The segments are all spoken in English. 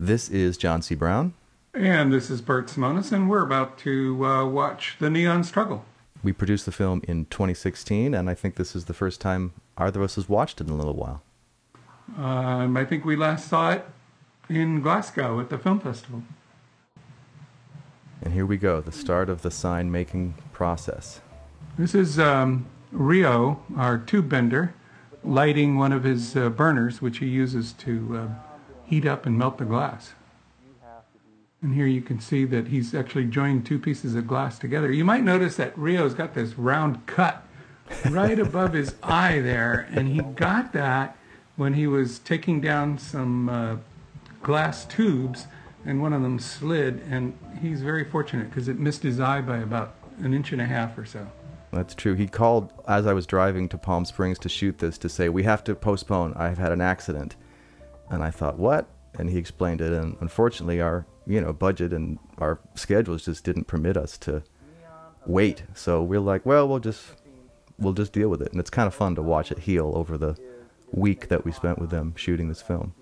This is John C. Brown. And this is Bert Simonis, and we're about to watch The Neon Struggle. We produced the film in 2016, and I think this is the first time either of us has watched it in a little while. I think we last saw it in Glasgow at the film festival. And here we go, the start of the sign-making process. This is Rio, our tube bender, lighting one of his burners, which he uses to heat up and melt the glass. And here you can see that he's actually joined two pieces of glass together. You might notice that Rio's got this round cut right above his eye there, and he got that when he was taking down some glass tubes, and one of them slid, and he's very fortunate because it missed his eye by about 1.5 inches or so. That's true. He called as I was driving to Palm Springs to shoot this to say, we have to postpone. I've had an accident. And I thought, what? And he explained it, and unfortunately our budget and our schedules just didn't permit us to wait. So we're like, well, we'll just deal with it. And it's kind of fun to watch it heal over the week that we spent with them shooting this film.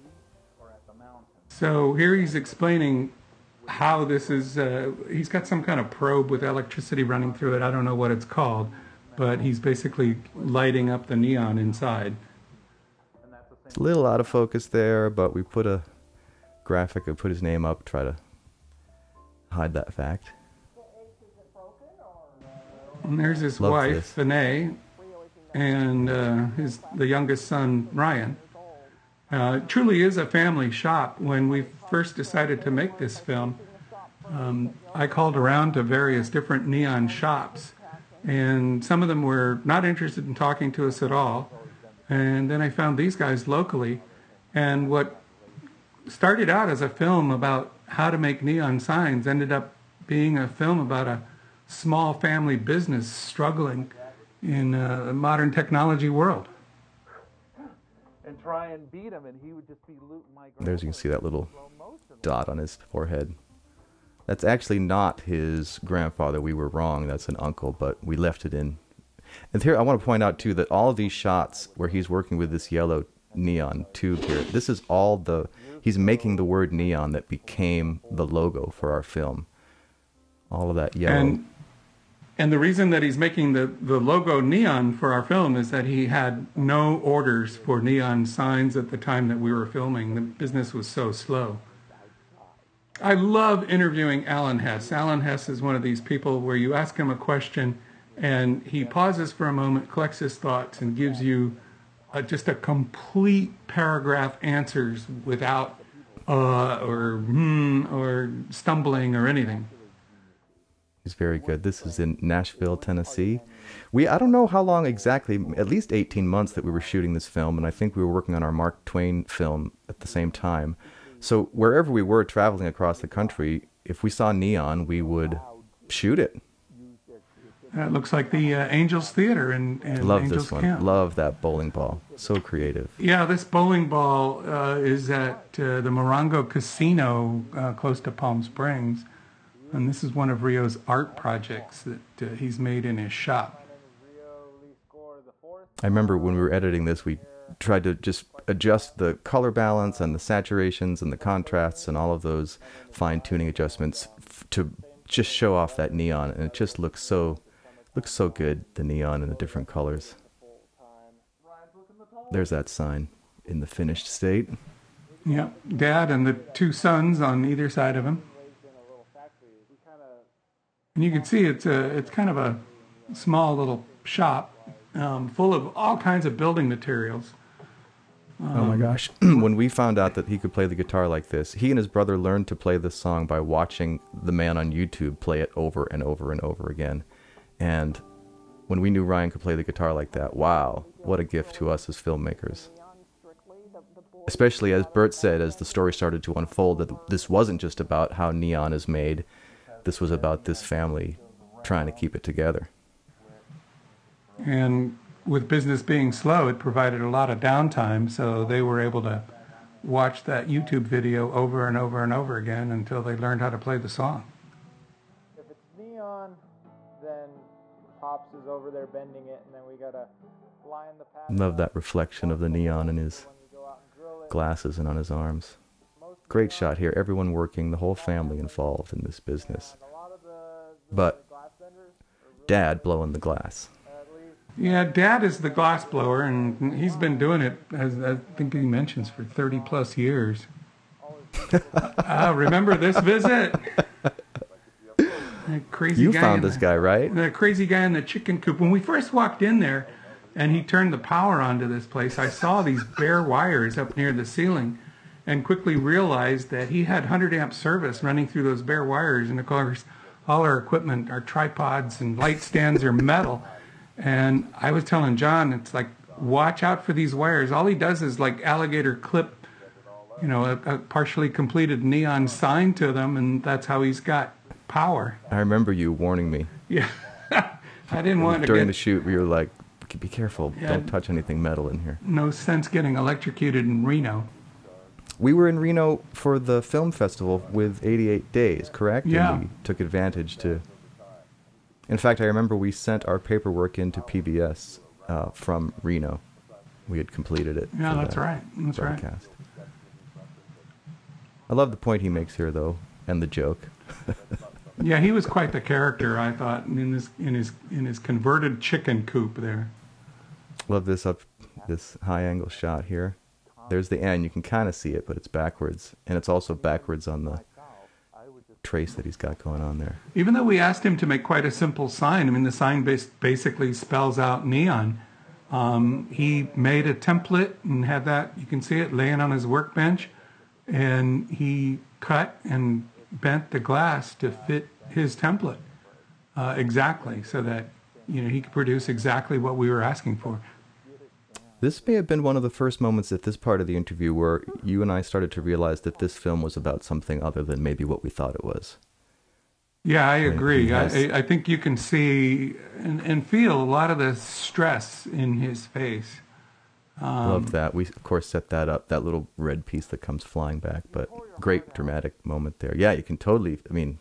So here he's explaining how this is, he's got some kind of probe with electricity running through it. I don't know what it's called, but he's basically lighting up the neon inside. It's a little out of focus there, but we put a graphic and put his name up, try to hide that fact. And there's his wife, Vinay, and the youngest son, Ryan. It truly is a family shop. When we first decided to make this film, I called around to various different neon shops, and some of them were not interested in talking to us at all. And then I found these guys locally, and what started out as a film about how to make neon signs ended up being a film about a small family business struggling in a modern technology world. And try and beat him, and he would just be looting my girl. There's, you can see that little dot on his forehead. That's actually not his grandfather. We were wrong. That's an uncle, but we left it in. And here I want to point out too that all of these shots where he's working with this yellow neon tube here, this is all he's making the word neon that became the logo for our film. All of that yellow. And the reason that he's making the logo neon for our film is that he had no orders for neon signs at the time that we were filming. The business was so slow. I love interviewing Alan Hess. Alan Hess is one of these people where you ask him a question and he pauses for a moment, collects his thoughts, and gives you just a complete paragraph answers without or stumbling or anything. He's very good. This is in Nashville, Tennessee. I don't know how long exactly, at least 18 months that we were shooting this film, and I think we were working on our Mark Twain film at the same time. So wherever we were traveling across the country, if we saw neon, we would shoot it. It looks like the Angels Theater in Love Angels this one. Camp. Love that bowling ball. So creative. Yeah, this bowling ball is at the Morongo Casino close to Palm Springs. And this is one of Rio's art projects that he's made in his shop. I remember when we were editing this, we tried to just adjust the color balance and the saturations and the contrasts and all of those fine-tuning adjustments to just show off that neon. And it just looks so good, the neon in the different colors. There's that sign in the finished state. Yeah, Dad and the two sons on either side of him. And you can see it's kind of a small little shop full of all kinds of building materials. Oh my gosh. When we found out that he could play the guitar like this, he and his brother learned to play this song by watching the man on YouTube play it over and over and over again. And when we knew Ryan could play the guitar like that, wow, what a gift to us as filmmakers. Especially, as Bert said, as the story started to unfold, that this wasn't just about how neon is made. This was about this family trying to keep it together. And with business being slow, it provided a lot of downtime, so they were able to watch that YouTube video over and over and over again until they learned how to play the song. If it's neon, then Pops is over there bending it, and then we gotta line the path. Love that reflection of the neon in his glasses and on his arms. Great shot here. Everyone working, the whole family involved in this business. But Dad blowing the glass. Yeah, Dad is the glass blower, and he's been doing it, as I think he mentions, for 30 plus years. Remember this visit? That crazy you guy found this guy, right? The crazy guy in the chicken coop. When we first walked in there and he turned the power onto this place, I saw these bare wires up near the ceiling and quickly realized that he had 100 amp service running through those bare wires. And of course, all our equipment, our tripods and light stands are metal. And I was telling John, it's like, watch out for these wires. All he does is like alligator clip, you know, a partially completed neon sign to them, and that's how he's got power. I remember you warning me. Yeah. I didn't want to during the shoot, we were like, be careful, Yeah, don't touch anything metal in here. no sense getting electrocuted in Reno. We were in Reno for the film festival with 88 Days, correct? Yeah. And we took advantage to... In fact, I remember we sent our paperwork into PBS from Reno. We had completed it. Yeah, for that's that right. That's broadcast. I love the point he makes here, though, and the joke. Yeah, he was quite the character, I thought, in his converted chicken coop there. Love this high angle shot here. There's the end. You can kind of see it, but it's backwards, and it's also backwards on the trace that he's got going on there. Even though we asked him to make quite a simple sign, I mean, the sign basically spells out neon. He made a template and had that, you can see it laying on his workbench, and he cut and bent the glass to fit his template exactly, so that, you know, he could produce exactly what we were asking for. This may have been one of the first moments at this part of the interview where you and I started to realize that this film was about something other than maybe what we thought it was. Yeah, I agree. I think you can see and feel a lot of the stress in his face. Love that. We, of course, set that up, that little red piece that comes flying back, but great dramatic moment there. Yeah, you can totally, I mean,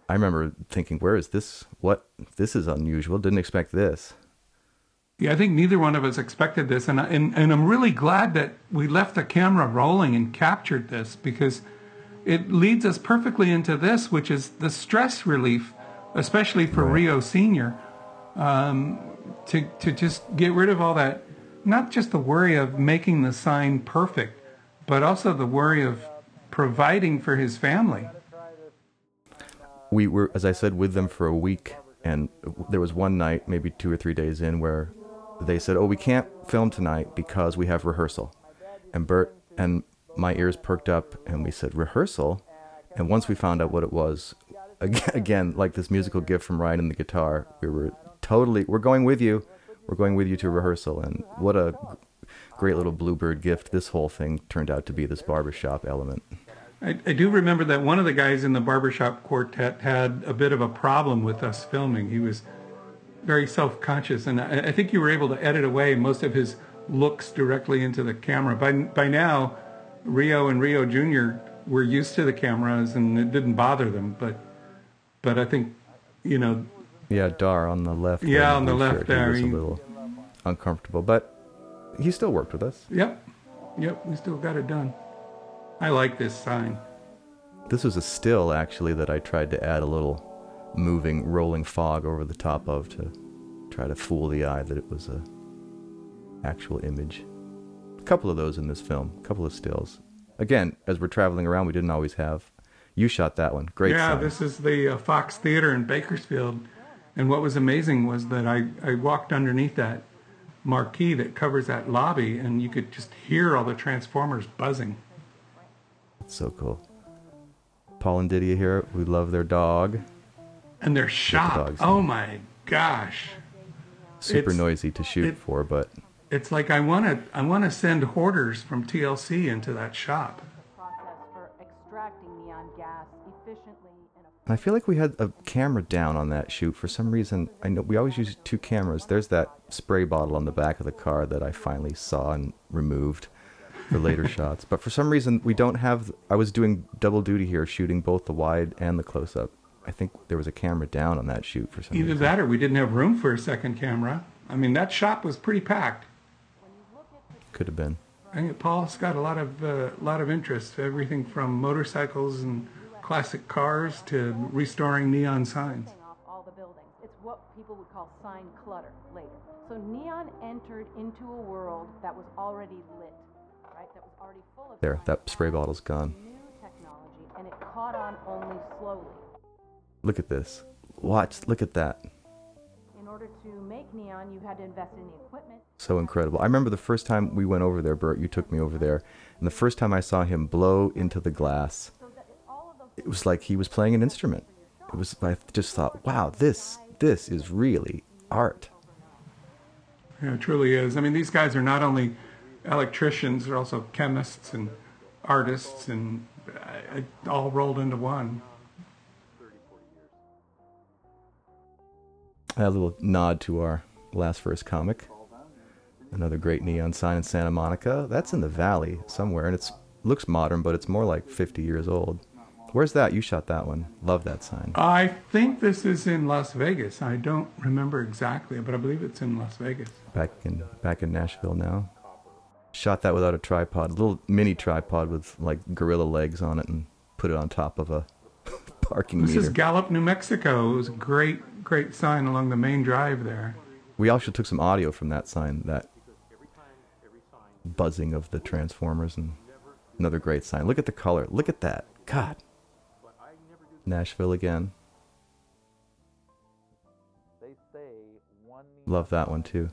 I remember thinking, where is this? What? This is unusual. Didn't expect this. Yeah, I think neither one of us expected this, and I'm really glad that we left the camera rolling and captured this, because it leads us perfectly into this, which is the stress relief, especially for Rio Sr., to just get rid of all that, not just the worry of making the sign perfect, but also the worry of providing for his family. We were, as I said, with them for a week, and there was one night, maybe 2 or 3 days in, where they said, oh, we can't film tonight because we have rehearsal. And Bert and my ears perked up, and we said, rehearsal? And once we found out what it was, again, like this musical gift from Ryan and the guitar, we were totally, we're going with you. We're going with you to rehearsal. And what a great little bluebird gift this whole thing turned out to be, this barbershop element. I do remember that one of the guys in the barbershop quartet had a bit of a problem with us filming. He was very self-conscious, and I think you were able to edit away most of his looks directly into the camera. By now, Rio and Rio Jr. were used to the cameras, and it didn't bother them. But I think, you know. Yeah, Dar on the left. Yeah, on the left there. He was a little uncomfortable, but he still worked with us. Yep, we still got it done. I like this sign. This was a still, actually, that I tried to add a little moving, rolling fog over the top of to try to fool the eye that it was a actual image. A couple of those in this film, a couple of stills. Again, as we're traveling around, we didn't always have. You shot that one. Great sign. This is the Fox Theater in Bakersfield. And what was amazing was that I walked underneath that marquee that covers that lobby, and you could just hear all the Transformers buzzing. It's so cool. Paul and Didier here. We love their dog. And their shop. Oh my gosh. Super noisy to shoot for, but it's like I want to send hoarders from TLC into that shop. I feel like we had a camera down on that shoot for some reason. I know we always use 2 cameras. There's that spray bottle on the back of the car that I finally saw and removed for later shots. But for some reason we don't have. I was doing double duty here, shooting both the wide and the close-up. I think there was a camera down on that shoot for some reason. Either that or we didn't have room for a second camera. I mean, that shop was pretty packed. Could have been. And Paul's got a lot of interest, everything from motorcycles and classic cars to restoring neon signs. Off all the buildings. It's what people would call sign clutter later. So neon entered into a world that was already lit, right? That was already full of There, signs. that spray bottle's gone. New technology, and it caught on only slowly. Look at this. Watch, look at that. In order to make neon, you had to invest in the equipment. So incredible. I remember the first time we went over there, Bert, you took me over there, and the first time I saw him blow into the glass, it was like he was playing an instrument. It was, I just thought, wow, this is really art. Yeah, it truly is. I mean, these guys are not only electricians, they're also chemists and artists, and all rolled into one. A little nod to our last first comic. Another great neon sign in Santa Monica. That's in the valley somewhere, and it looks modern, but it's more like 50 years old. Where's that? You shot that one. Love that sign. I think this is in Las Vegas. I don't remember exactly, but I believe it's in Las Vegas. Back in Nashville now. Shot that without a tripod. A little mini tripod with like gorilla legs on it, and put it on top of a parking meter. This is Gallup, New Mexico. It was a great sign along the main drive there. We also took some audio from that sign, that buzzing of the transformers, and another great sign. Look at the color. Look at that. God. Nashville again. Love that one too.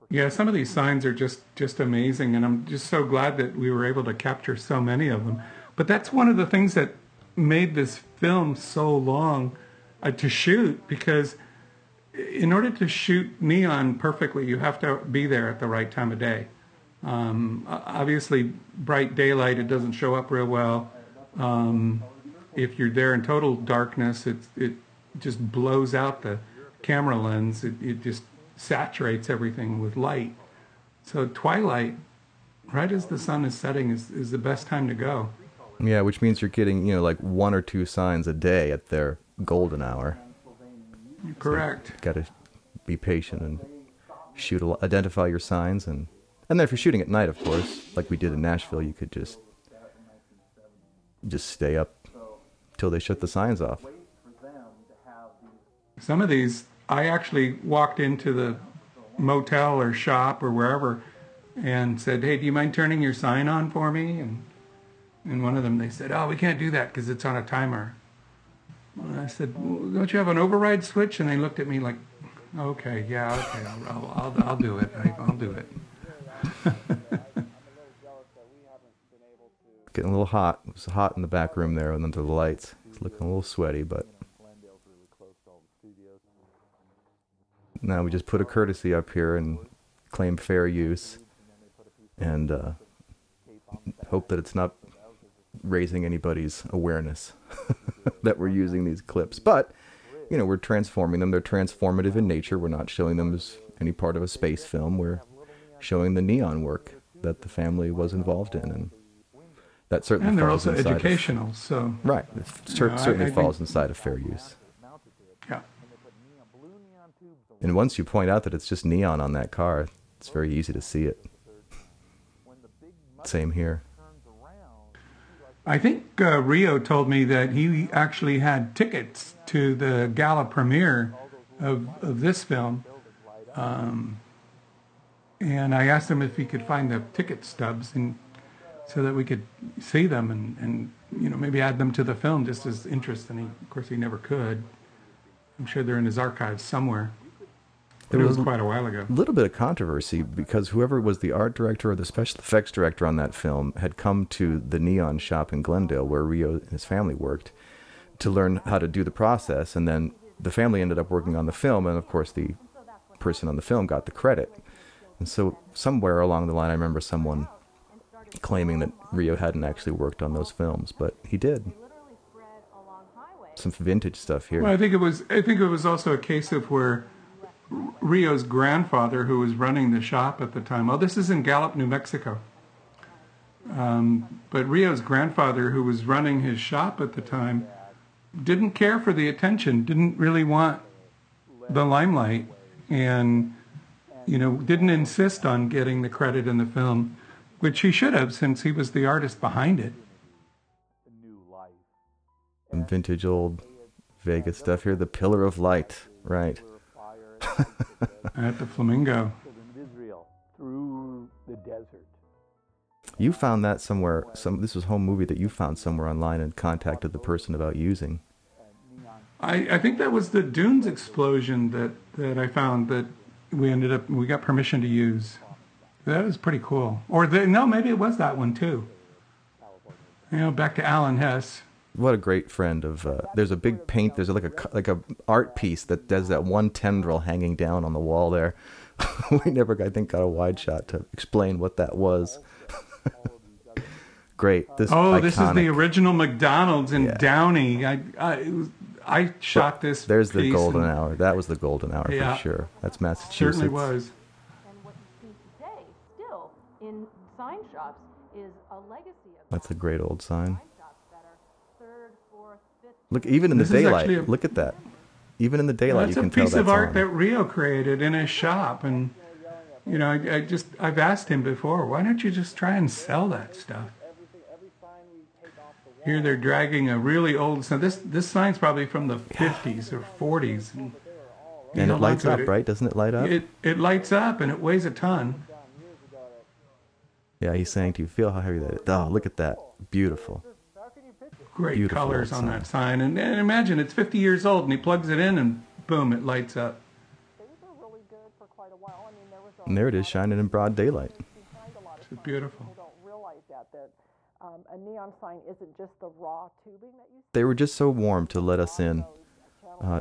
Yeah, some of these signs are just amazing, and I'm just so glad that we were able to capture so many of them. But that's one of the things that made this film so long to shoot, because in order to shoot neon perfectly, you have to be there at the right time of day. Obviously, bright daylight, it doesn't show up real well. If you're there in total darkness, it just blows out the camera lens. It just saturates everything with light. So twilight, right as the sun is setting, is the best time to go. Yeah, which means you're getting, like 1 or 2 signs a day at their golden hour. Correct. So got to be patient and identify your signs, and then if you're shooting at night, of course, like we did in Nashville, you could just stay up till they shut the signs off. Some of these, I actually walked into the motel or shop or wherever and said, "Hey, do you mind turning your sign on for me?" And one of them, they said, "Oh, we can't do that because it's on a timer." And I said, "Well, don't you have an override switch?" And they looked at me like, "Okay, yeah, okay, I'll do it. I'll do it." Getting a little hot. It was hot in the back room there under the lights. It's looking a little sweaty, but now we just put a courtesy up here and claim fair use, and hope that it's not raising anybody's awareness that we're using these clips. But we're transforming them. They're transformative in nature. We're not showing them as any part of a space film. We're showing the neon work that the family was involved in, and that certainly and they're falls also inside educational. So right, it certainly falls inside of fair use. Yeah. And once you point out that it's just neon on that car, it's very easy to see it. Same here. I think Rio told me that he actually had tickets to the gala premiere of this film. And I asked him if he could find the ticket stubs so that we could see them and maybe add them to the film just as interest. And of course, he never could. I'm sure they're in his archives somewhere. But it was quite a while ago. A little bit of controversy because whoever was the art director or the special effects director on that film had come to the neon shop in Glendale where Rio and his family worked to learn how to do the process, and then the family ended up working on the film, and of course the person on the film got the credit. And so somewhere along the line I remember someone claiming that Rio hadn't actually worked on those films, but he did. Some vintage stuff here. Well, I think it was also a case of where Rio's grandfather, who was running the shop at the time, this is in Gallup, New Mexico. But Rio's grandfather, who was running his shop at the time, didn't care for the attention, didn't really want the limelight, and you know, didn't insist on getting the credit in the film, which he should have since he was the artist behind it. Some vintage old Vegas stuff here. The Pillar of Light, right. At the Flamingo. Through the desert. You found that somewhere. This was a home movie that you found somewhere online and contacted the person about using. I think that was the Dunes explosion that I found that we got permission to use. That was pretty cool. Or no, maybe it was that one too. You know, back to Alan Hess. What a great friend of. There's a big paint. There's like a art piece that does that one tendril hanging down on the wall there. We never, I think, got a wide shot to explain what that was. Great. This is the original McDonald's in Downey. I shot this. There's the golden hour. That was the golden hour for sure. That's Massachusetts. Certainly was. And what you see today, still in sign shops, is a legacy of. That's a great old sign. Sign shops that are third, fourth, fifth. Look, even in the daylight. Look at that. Even in the daylight, you can tell that's a piece of art that Rio created in his shop, and you know, I've asked him before, why don't you just try and sell that stuff? Here they're dragging a really old. So this sign's probably from the 50s or 40s, and it lights up, right? Doesn't it light up? It lights up, and it weighs a ton. Yeah, he's saying to you, feel how heavy that is. Oh, look at that, beautiful. Great beautiful colors on that sign, and imagine it's 50 years old, and he plugs it in, and boom, it lights up. And there it is, shining in broad daylight. It's beautiful. A neon sign isn't just the raw tubing that you see. They were just so warm to let us in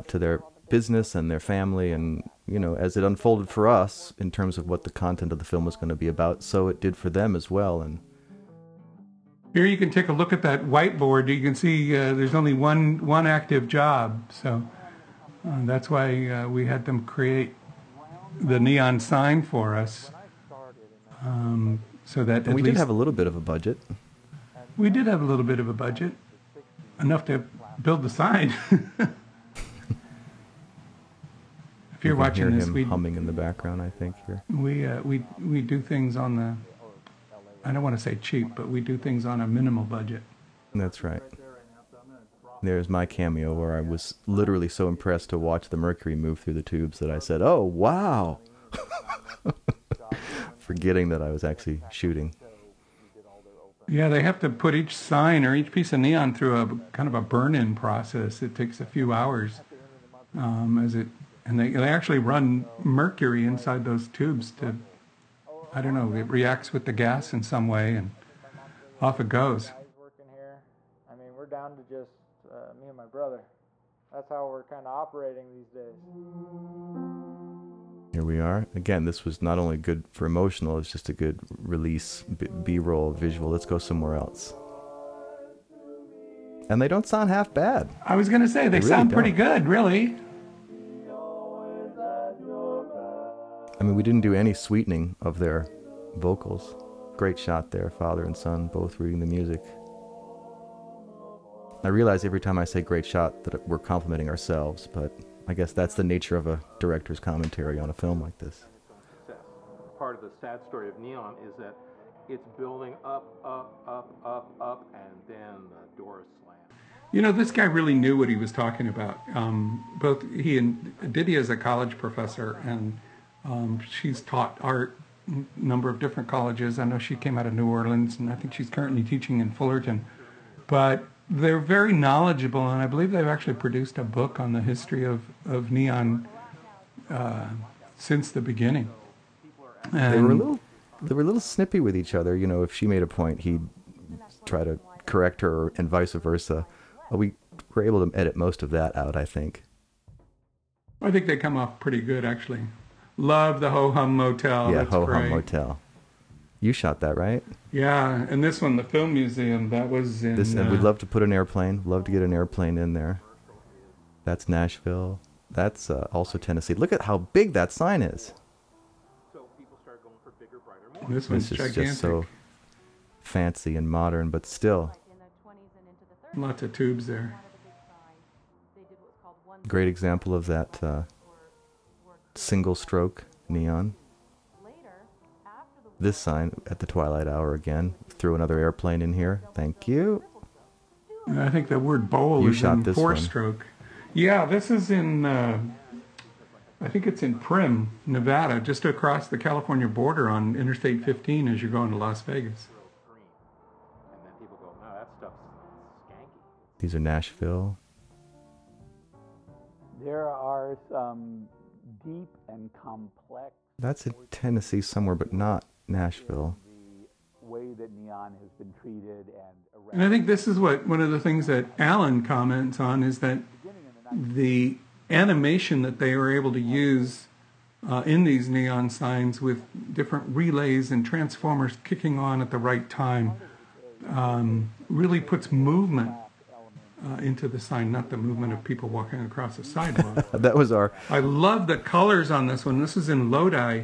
to their business and their family, and you know, as it unfolded for us in terms of what the content of the film was going to be about, so it did for them as well. And here you can take a look at that whiteboard. You can see there's only one active job, so that's why we had them create the neon sign for us, so that we did have a little bit of a budget. We did have a little bit of a budget, enough to build the sign. If you're watching this, we humming in the background, I think here. We do things on the, I don't want to say cheap, but we do things on a minimal budget. That's right. There's my cameo where I was literally so impressed to watch the mercury move through the tubes that I said, "Oh wow," forgetting that I was actually shooting. Yeah, they have to put each sign or each piece of neon through a kind of a burn-in process. It takes a few hours, and they actually run mercury inside those tubes to, I don't know, it reacts with the gas in some way, and off it goes. Working here, I mean, we're down to just me and my brother. That's how we're kind of operating these days. Here we are. Again, this was not only good for emotional, it's just a good release, B-roll, visual. Let's go somewhere else. And they don't sound half bad. I was going to say, they really sound pretty good, really. I mean, we didn't do any sweetening of their vocals. Great shot there, father and son, both reading the music. I realize every time I say great shot that we're complimenting ourselves, but I guess that's the nature of a director's commentary on a film like this. Part of the sad story of Neon is that it's building up, and then the door is slammed. You know, this guy really knew what he was talking about. Both he and Diddy is a college professor, and she's taught art a number of different colleges. I know she came out of New Orleans, and I think she's currently teaching in Fullerton. But they're very knowledgeable, and I believe they've actually produced a book on the history of neon since the beginning. And they were a little snippy with each other. You know, if she made a point, he'd try to correct her, and vice versa. We were able to edit most of that out, I think. I think they come off pretty good, actually. Love the Ho Hum Motel. Yeah, That's Ho great. Hum Motel. You shot that, right? Yeah, and this one, the Film Museum, that was in... And we'd love to put an airplane. Love to get an airplane in there. That's Nashville. That's also Tennessee. Look at how big that sign is. So people started going for bigger, brighter, more. This one's gigantic. Just so fancy and modern, but still. Lots of tubes there. Great example of that single stroke neon. this sign at the twilight hour again. Threw another airplane in here. Thank you. I think the word bowl You is shot in this four-stroke. Yeah, this is in, I think it's in Primm, Nevada, just across the California border on Interstate 15 as you're going to Las Vegas. And then people go, no, that stuff's skanky. These are Nashville. There are some deep and complex. That's in Tennessee somewhere, but not Nashville. The way that neon has been treated And I think this is what one of the things that Alan comments on is that the animation that they were able to use in these neon signs with different relays and transformers kicking on at the right time really puts movement into the sign, not the movement of people walking across the sidewalk. That was I love the colors on this one. This is in Lodi.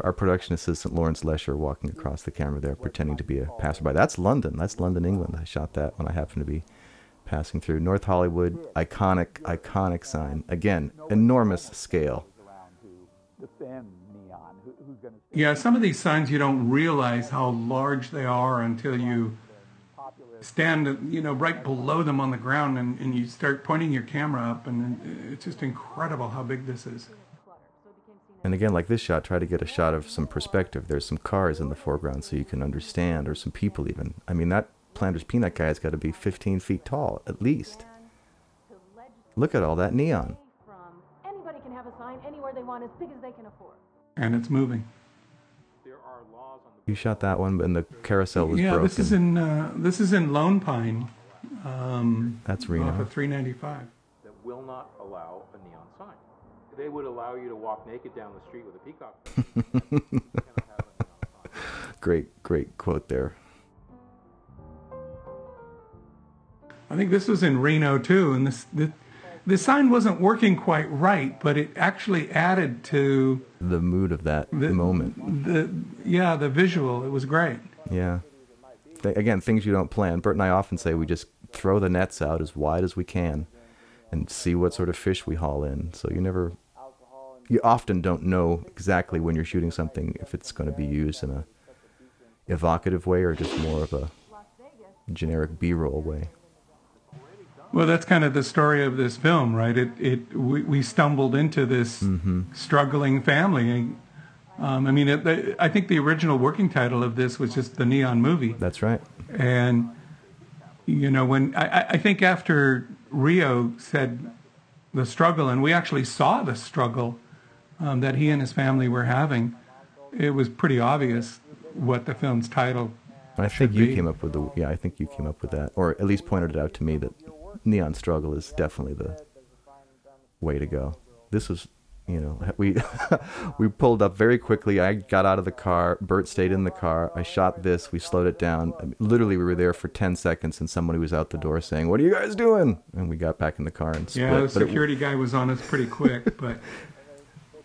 our production assistant, Lawrence Lesher, walking across the camera there, pretending to be a passerby. That's London. That's London, England. I shot that when I happened to be passing through. North Hollywood, iconic sign. Again, enormous scale. Yeah, some of these signs you don't realize how large they are until you stand, you know, right below them on the ground and you start pointing your camera up, and it's just incredible how big this is. And again, like this shot, try to get a shot of some perspective. There's some cars in the foreground so you can understand, or some people even. I mean, that Planters Peanut guy has got to be 15 feet tall, at least. Look at all that neon. Anybody can have a sign anywhere they want as big as they can afford. And it's moving. There are laws on You shot that one, and the carousel was yeah, broken. this is in Lone Pine. That's Reno. Off of 395. that will not allow a neon sign. They would allow you to walk naked down the street with a peacock. You cannot have a neon sign. Great quote there. I think this was in Reno too, and the sign wasn't working quite right, but it actually added to The mood of that moment. the visual. It was great. Yeah. Again, things you don't plan. Bert and I often say we just throw the nets out as wide as we can and see what sort of fish we haul in. So you often don't know exactly when you're shooting something if it's going to be used in a evocative way or just more of a generic B-roll way. Well, that's kind of the story of this film, right? We stumbled into this struggling family. I mean, I think the original working title of this was just The Neon Movie. That's right. And, you know, when I think after Rio said the struggle, and we actually saw the struggle that he and his family were having, it was pretty obvious what the film's title I think you came up with I think you came up with that, or at least pointed it out to me that Neon Struggle is definitely the way to go. This was, you know, we pulled up very quickly. I got out of the car. Bert stayed in the car. I shot this. We slowed it down. I mean, literally, we were there for 10 seconds, and somebody was out the door saying, "What are you guys doing?" And we got back in the car and split. Yeah, the security guy was on us pretty quick, but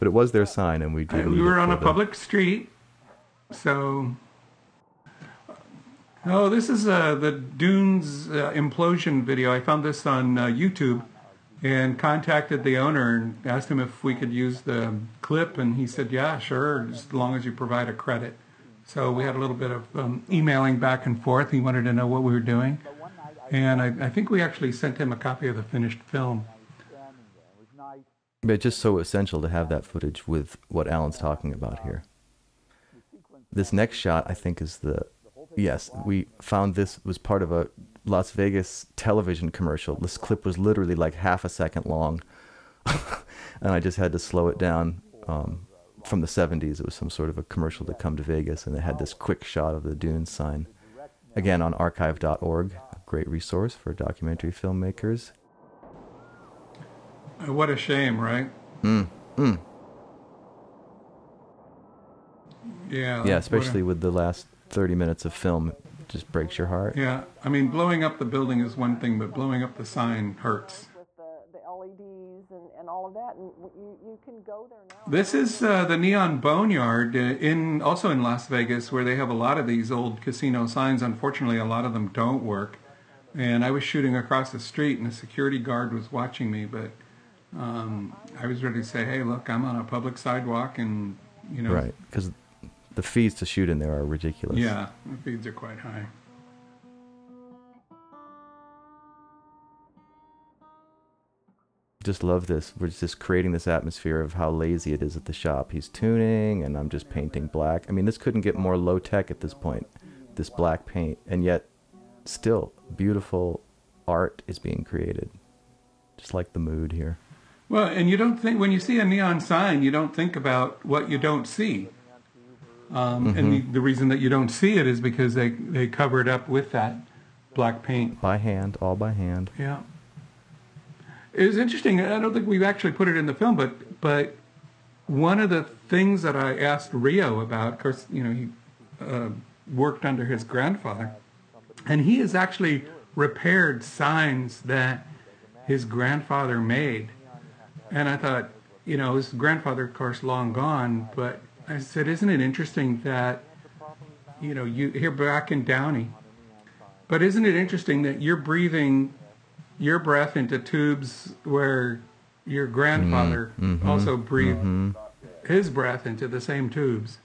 it was their sign, and we did. We were on a public street, so. Oh, this is the Dunes implosion video. I found this on YouTube and contacted the owner and asked him if we could use the clip, and he said, yeah, sure, as long as you provide a credit. So we had a little bit of emailing back and forth. He wanted to know what we were doing, and I think we actually sent him a copy of the finished film. But it's just so essential to have that footage with what Alan's talking about here. This next shot, I think, is yes, we found this was part of a Las Vegas television commercial. This clip was literally like half a second long, and I just had to slow it down. From the 70s, it was some sort of a commercial to come to Vegas, and it had this quick shot of the Dunes sign. Again, on archive.org, a great resource for documentary filmmakers. What a shame, right? Yeah, especially with the last 30 minutes of film, it just breaks your heart. Yeah, I mean, blowing up the building is one thing, but blowing up the sign hurts. With the LEDs and all of that, and you can go there now. This is the Neon Boneyard, also in Las Vegas, where they have a lot of these old casino signs. Unfortunately, a lot of them don't work. And I was shooting across the street, and a security guard was watching me, but I was ready to say, hey, look, I'm on a public sidewalk, and, you know. Right, because the fees to shoot in there are ridiculous. Yeah, the fees are quite high. Just love this. We're just creating this atmosphere of how lazy it is at the shop. He's tuning, and I'm just painting black. I mean, this couldn't get more low-tech at this point, this black paint, and yet still beautiful art is being created. Just like the mood here. Well, and you don't think, when you see a neon sign, you don't think about what you don't see. And the reason that you don't see it is because they cover it up with that black paint. By hand, all by hand. Yeah. It was interesting. I don't think we've actually put it in the film, but one of the things that I asked Rio about, of course, you know, he worked under his grandfather, and he has actually repaired signs that his grandfather made. And I thought, you know, his grandfather, of course, long gone, but I said, isn't it interesting that, you know, you're back in Downey, but isn't it interesting that you're breathing your breath into tubes where your grandfather also breathed his breath into the same tubes?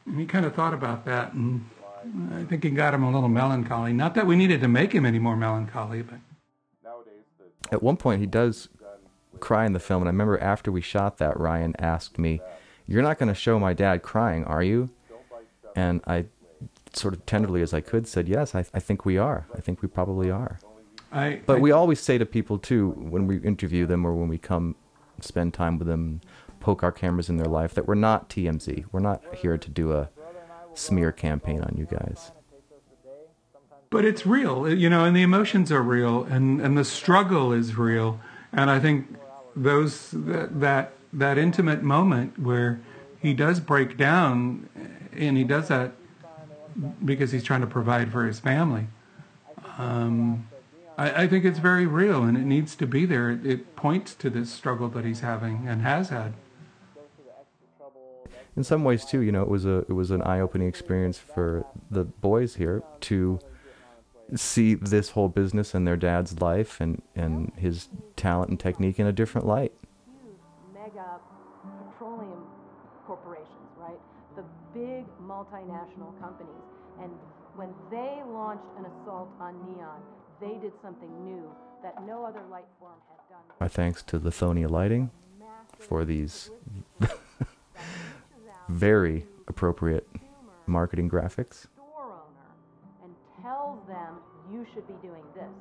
And he kind of thought about that, and I think he got him a little melancholy. Not that we needed to make him any more melancholy, but... At one point, he does cry in the film, and I remember after we shot that, Ryan asked me, "You're not going to show my dad crying, are you?" And I, sort of tenderly as I could, said, yes, I think we are. I think we probably are. But we always say to people, too, when we interview them or when we come spend time with them, poke our cameras in their life, that we're not TMZ. We're not here to do a smear campaign on you guys. But it's real, you know, and the emotions are real, and the struggle is real. And I think that intimate moment where he does break down, and he does that because he's trying to provide for his family. I think it's very real, and it needs to be there. It points to this struggle that he's having and has had. In some ways, too, you know, it was an eye-opening experience for the boys here to see this whole business and their dad's life and his talent and technique in a different light. Mega petroleum corporations, right? The big multinational companies, and when they launched an assault on neon, they did something new that no other light form had done. Our thanks to Lithonia Lighting for these very appropriate marketing graphics. Store owner and tells them you should be doing this,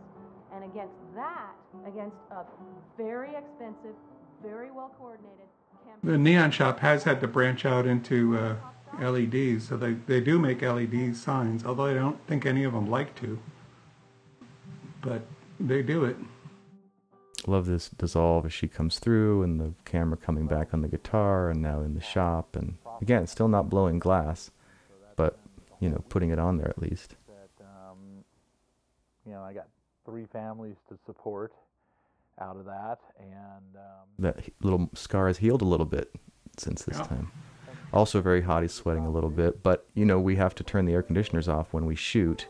and against that, against a very expensive, very well coordinated campaign. The neon shop has had to branch out into LEDs, so they do make LED signs, although I don't think any of them like to. But they do it. Love this dissolve as she comes through, and the camera coming back on the guitar, and now in the shop, and again, still not blowing glass, but you know, putting it on there at least. You know, I got 3 families to support out of that, and that little scar has healed a little bit since this time. Also very hot, he's sweating a little bit, but you know, we have to turn the air conditioners off when we shoot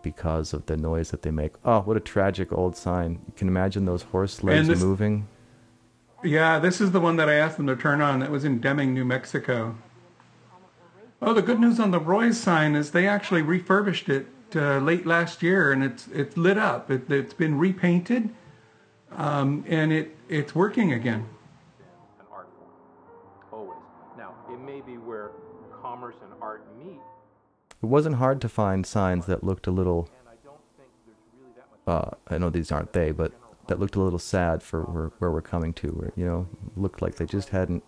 because of the noise that they make. Oh, what a tragic old sign. You can imagine those horse legs moving. Yeah, this is the one that I asked them to turn on. That was in Deming, New Mexico. Oh, the good news on the Roy's sign is they actually refurbished it late last year, and it's lit up. It's been repainted, and it's working again. An art form, always. Now, it may be where commerce and art meet. It wasn't hard to find signs that looked a little, I know these aren't they, but that looked a little sad for where we're coming to, where, you know, looked like they just hadn't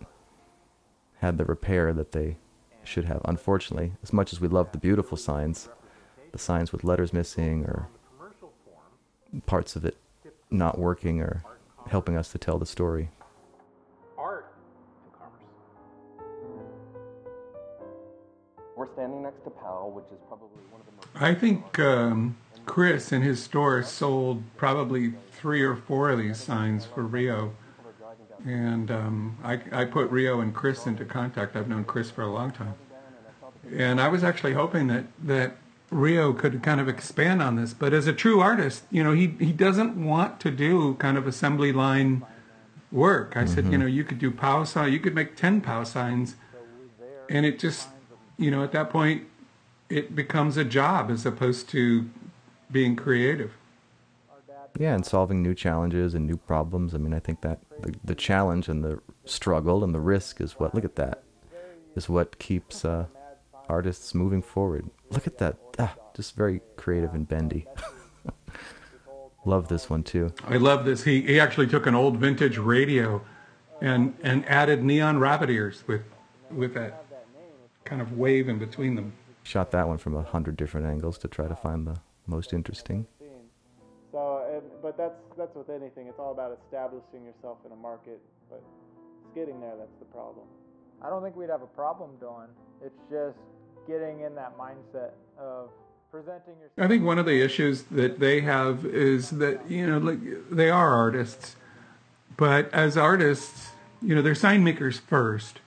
had the repair that they should have. Unfortunately, as much as we love the beautiful signs, the signs with letters missing or parts of it not working or helping us to tell the story. Art and commerce. We're standing next to Powell, which is probably one of the most... I think Chris in his store sold probably 3 or 4 of these signs for Rio. And I put Rio and Chris into contact. I've known Chris for a long time. And I was actually hoping that Rio could kind of expand on this. But as a true artist, you know, he doesn't want to do kind of assembly line work. I said, you know, you could do POW signs, you could make 10 POW signs And it just, at that point, it becomes a job as opposed to being creative. Yeah, and solving new challenges and new problems. I mean, I think that the challenge and the struggle and the risk is what, look at that, is what keeps artists moving forward. Look at that, just very creative and bendy. Love this one too. I love this. He actually took an old vintage radio and added neon rabbit ears with that kind of wave in between them. Shot that one from 100 different angles to try to find the most interesting. So, but that's with anything. It's all about establishing yourself in a market. But it's getting there that's the problem. I don't think we'd have a problem, Dylan. It's just getting in that mindset of presenting yourself. I think one of the issues that they have is that, they are artists. But as artists, they're sign makers first.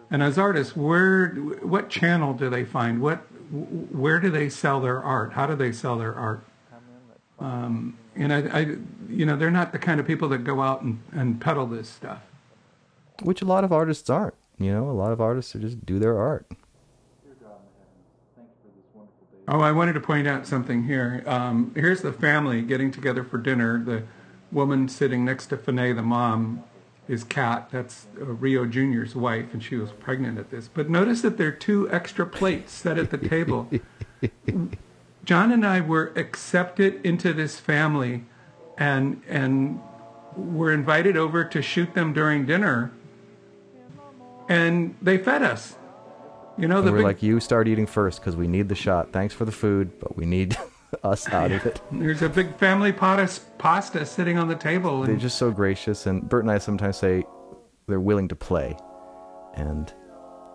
And as artists, what channel do they find? Where do they sell their art? How do they sell their art? And they're not the kind of people that go out and peddle this stuff. Which a lot of artists aren't. A lot of artists just do their art. Oh, I wanted to point out something here. Here's the family getting together for dinner. The woman sitting next to Fanae, the mom, is Kat. That's Rio Jr.'s wife, and she was pregnant at this. But notice that there are 2 extra plates set at the table. John and I were accepted into this family and were invited over to shoot them during dinner, and they fed us. We're like, you start eating first because we need the shot. Thanks for the food, but we need us out of it. There's a big family pot of pasta sitting on the table. They're just so gracious, and Bert and I sometimes say they're willing to play. And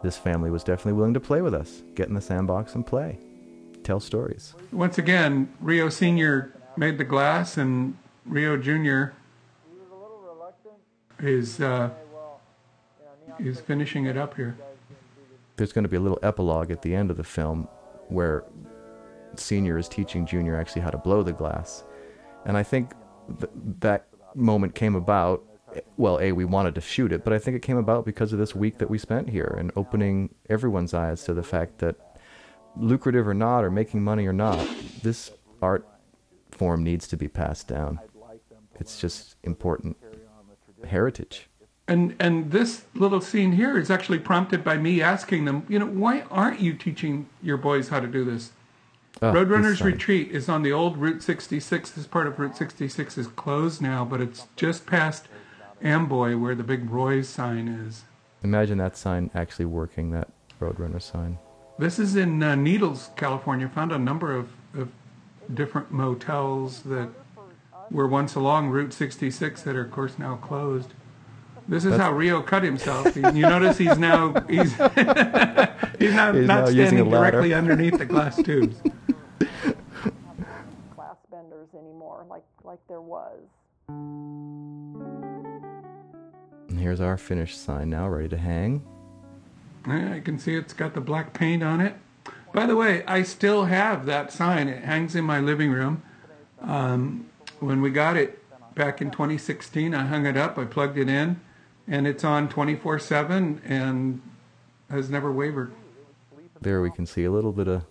this family was definitely willing to play with us. Get in the sandbox and play. Tell stories. Once again, Rio Sr. made the glass, and Rio Jr. is finishing it up here. There's going to be a little epilogue at the end of the film where Senior is teaching Junior actually how to blow the glass. And I think that moment came about, well, we wanted to shoot it, but I think it came about because of this week that we spent here and opening everyone's eyes to the fact that, lucrative or not, or making money or not, this art form needs to be passed down. It's just important heritage. And this little scene here is actually prompted by me asking them, why aren't you teaching your boys how to do this? Roadrunners Retreat is on the old Route 66. This part of Route 66 is closed now, but it's just past Amboy where the big Roy's sign is. Imagine that sign actually working, that Roadrunner sign. This is in Needles, California. Found a number of different motels that were once along Route 66 that are, of course, now closed. This is how Rio cut himself. You notice he's now not standing directly underneath the glass tubes. Glass benders anymore, like there was. And here's our finished sign now, ready to hang. I can see it's got the black paint on it. By the way, I still have that sign. It hangs in my living room. When we got it back in 2016, I hung it up, I plugged it in, and it's on 24/7 and has never wavered. There we can see a little bit of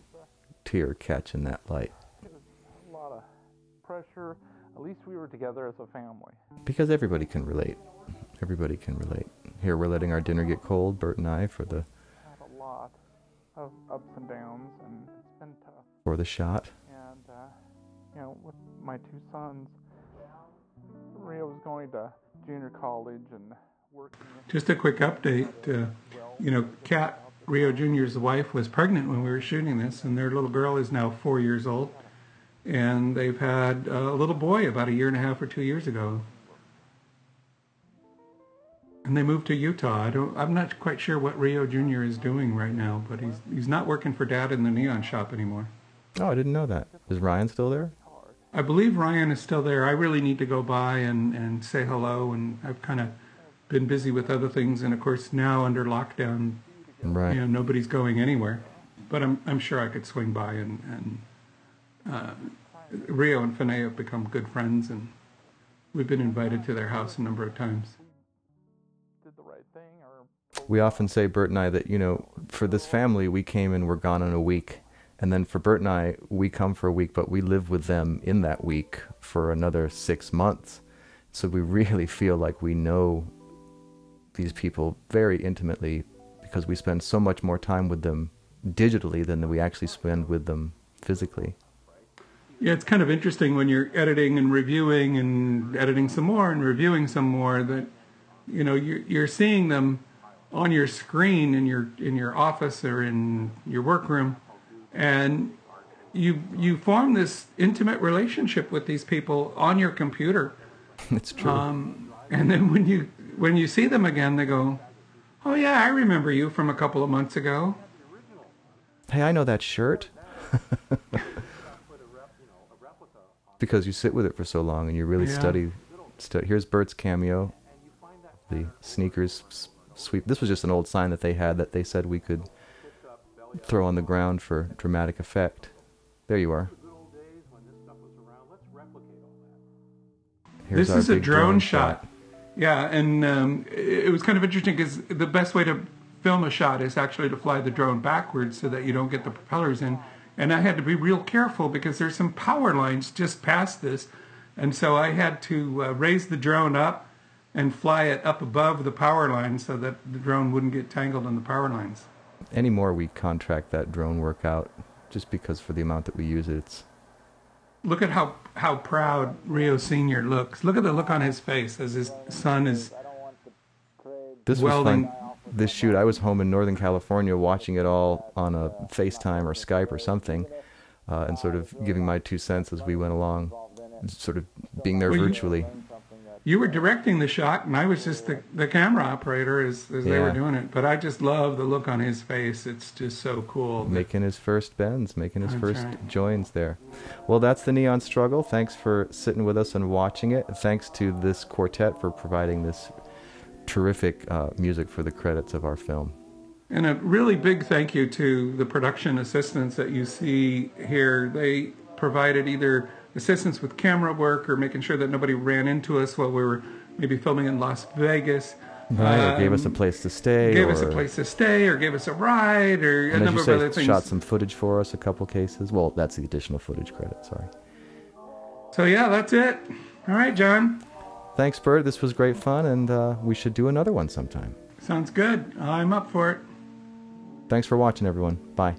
tear catching that light. A lot of pressure. At least we were together as a family. Because everybody can relate. Everybody can relate. Here we're letting our dinner get cold, Bert and I, for the... Had a lot of ups and downs, and it's been tough. For the shot. And, with my 2 sons, Rio was going to junior college and working. Just a quick update. Kat, Rio Jr.'s wife, was pregnant when we were shooting this, and their little girl is now 4 years old. And they've had a little boy about 1.5 years or 2 years ago. And they moved to Utah. I'm not quite sure what Rio Jr. is doing right now, but he's not working for Dad in the neon shop anymore. Oh, I didn't know that. Is Ryan still there? I believe Ryan is still there. I really need to go by and say hello, and I've kind of been busy with other things, and of course now under lockdown, right. Nobody's going anywhere. But I'm sure I could swing by, and Rio and Fanae have become good friends, and we've been invited to their house a number of times. Did the right thing or We often say, Bert and I, that, you know, for this family, we came and we're gone in a week. And then for Bert and I, we come for a week, but we live with them in that week for another 6 months. So we really feel like we know these people very intimately because we spend so much more time with them digitally than we actually spend with them physically. Yeah, it's kind of interesting when you're editing and reviewing and editing some more and reviewing some more that, you know, you're seeing them on your screen in your office or in your workroom, and you form this intimate relationship with these people on your computer. It's true. And then when you see them again, they go, "Oh yeah, I remember you from a couple of months ago. Hey, I know that shirt." Because you sit with it for so long and you really study. Here's Bert's cameo, the sneakers sweep. This was just an old sign that they had that they said we could throw on the ground for dramatic effect. There you are. This is a drone shot. Yeah, and it was kind of interesting because the best way to film a shot is actually to fly the drone backwards so that you don't get the propellers in. And I had to be real careful because there's some power lines just past this. And so I had to raise the drone up and fly it up above the power line so that the drone wouldn't get tangled in the power lines. Anymore, we contract that drone work out just because for the amount that we use it, it's... Look at how proud Rio Sr. looks. Look at the look on his face as his son is this welding. Was fun. This shoot, I was home in Northern California watching it all on a FaceTime or Skype or something, and sort of giving my 2 cents as we went along, sort of being there virtually. You were directing the shot, and I was just the camera operator as they were doing it. But I just love the look on his face. It's just so cool. Making his first bends, making his first joins there. Well, that's the Neon Struggle. Thanks for sitting with us and watching it. Thanks to this quartet for providing this terrific music for the credits of our film. And a really big thank you to the production assistants that you see here. They provided either assistance with camera work or making sure that nobody ran into us while we were maybe filming in Las Vegas. Right, or gave us a place to stay. Gave us a place to stay, or gave us a ride, or a number of other things. Shot some footage for us, a couple cases. Well, that's the additional footage credit, sorry. So yeah, that's it. All right, John. Thanks, Bert. This was great fun, and we should do another one sometime. Sounds good. I'm up for it. Thanks for watching, everyone. Bye.